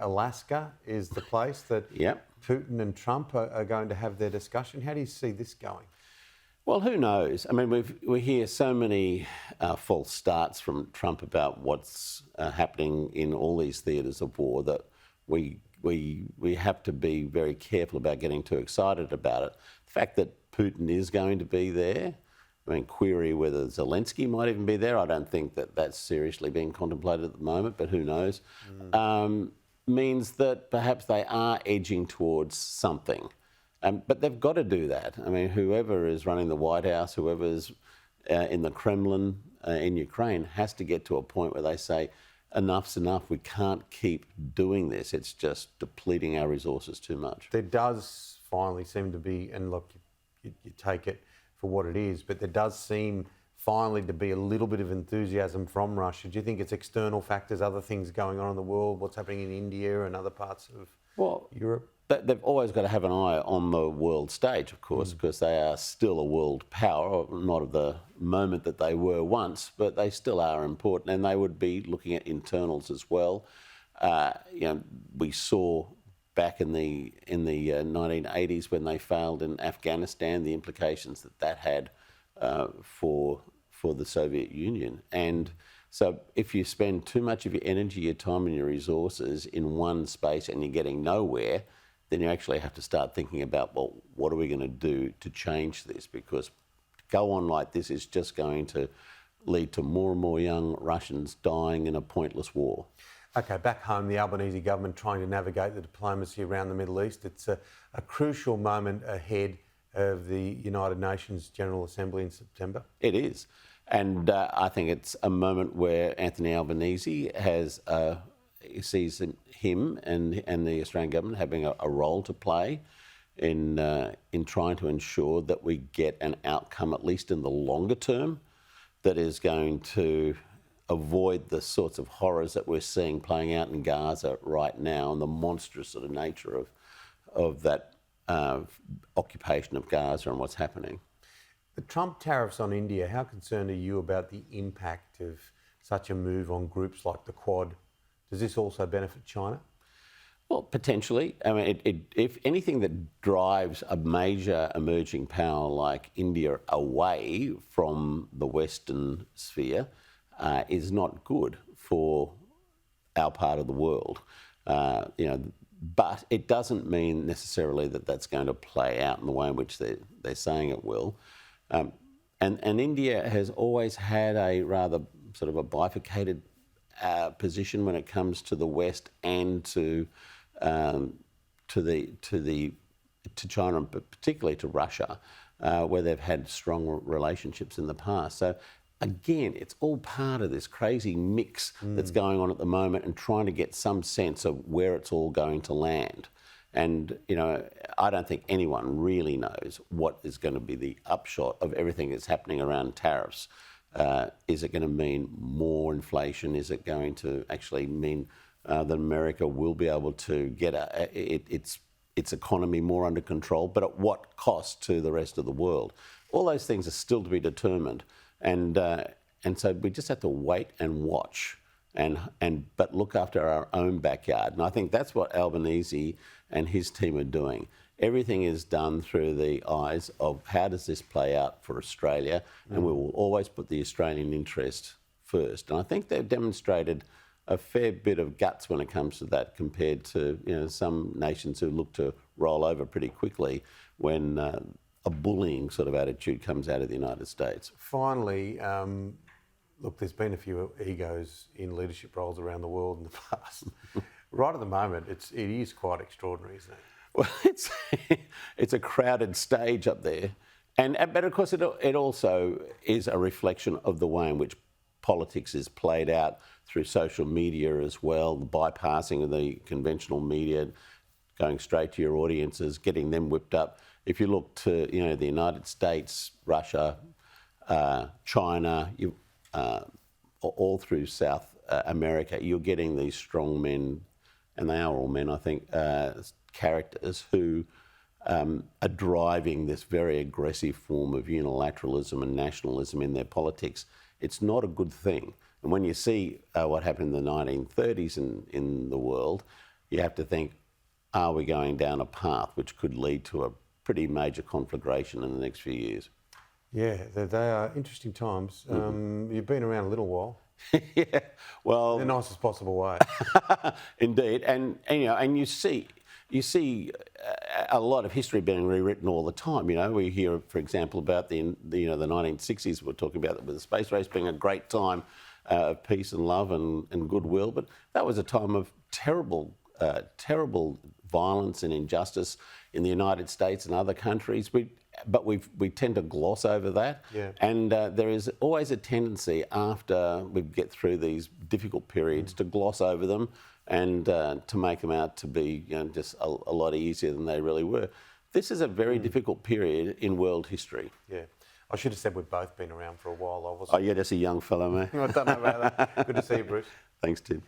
Alaska is the place that Yep. Putin and Trump are going to have their discussion. How do you see this going? Well, who knows? I mean, we hear so many false starts from Trump about what's happening in all these theatres of war that we have to be very careful about getting too excited about it. The fact that Putin is going to be there, I mean, query whether Zelensky might even be there. I don't think that that's seriously being contemplated at the moment, but who knows? Means that perhaps they are edging towards something. But they've got to do that. I mean, whoever is running the White House, whoever's in the Kremlin in Ukraine has to get to a point where they say, enough's enough, we can't keep doing this. It's just depleting our resources too much. There does finally seem to be, and look, you take it for what it is, but there does seem finally to be a little bit of enthusiasm from Russia. Do you think it's external factors, other things going on in the world, what's happening in India and other parts of Europe? They've always got to have an eye on the world stage, of course, because they are still a world power, not of the moment that they were once, but they still are important, and they would be looking at internals as well. We saw back in the 1980s when they failed in Afghanistan, the implications that had for the Soviet Union. And so if you spend too much of your energy, your time and your resources in one space and you're getting nowhere, then you actually have to start thinking about, well, what are we going to do to change this? Because to go on like this is just going to lead to more and more young Russians dying in a pointless war. Okay, back home, the Albanese government trying to navigate the diplomacy around the Middle East. It's a crucial moment ahead of the United Nations General Assembly in September. It is. And I think it's a moment where Anthony Albanese sees him and the Australian government having a role to play in trying to ensure that we get an outcome, at least in the longer term, that is going to avoid the sorts of horrors that we're seeing playing out in Gaza right now and the monstrous sort of nature of that occupation of Gaza and what's happening. The Trump tariffs on India, how concerned are you about the impact of such a move on groups like the Quad? Does this also benefit China? Well, potentially. I mean, if anything that drives a major emerging power like India away from the Western sphere is not good for our part of the world. But it doesn't mean necessarily that that's going to play out in the way in which they're saying it will. And India has always had a rather sort of a bifurcated position when it comes to the West and to China, but particularly to Russia, where they've had strong relationships in the past. So again, it's all part of this crazy mix that's going on at the moment and trying to get some sense of where it's all going to land. And, I don't think anyone really knows what is going to be the upshot of everything that's happening around tariffs. Is it going to mean more inflation? Is it going to actually mean that America will be able to get its economy more under control, but at what cost to the rest of the world? All those things are still to be determined. And so we just have to wait and watch but look after our own backyard. And I think that's what Albanese and his team are doing. Everything is done through the eyes of how does this play out for Australia, and we will always put the Australian interest first. And I think they've demonstrated a fair bit of guts when it comes to that compared to some nations who look to roll over pretty quickly when a bullying sort of attitude comes out of the United States. Finally, look, there's been a few egos in leadership roles around the world in the past. Right at the moment, it is quite extraordinary, isn't it? Well, it's a crowded stage up there, but of course it also is a reflection of the way in which politics is played out through social media as well, the bypassing of the conventional media, going straight to your audiences, getting them whipped up. If you look to the United States, Russia, China, all through South America, you're getting these strong men, and they are all men, I think, characters who are driving this very aggressive form of unilateralism and nationalism in their politics. It's not a good thing. And when you see what happened in the 1930s in the world, you have to think, are we going down a path which could lead to a pretty major conflagration in the next few years? Yeah, they are interesting times. You've been around a little while. Yeah, well, In the nicest possible way. indeed, and you see a lot of history being rewritten all the time. We hear, for example, about the 1960s. We're talking about with the space race being a great time of peace and love and goodwill, but that was a time of terrible violence and injustice in the United States and other countries. But we tend to gloss over that. Yeah. And there is always a tendency after we get through these difficult periods to gloss over them and to make them out to be just a lot easier than they really were. This is a very difficult period in world history. Yeah. I should have said we've both been around for a while. Oh, you're just a young fellow, mate. I don't know about that. Good to see you, Bruce. Thanks, Tim.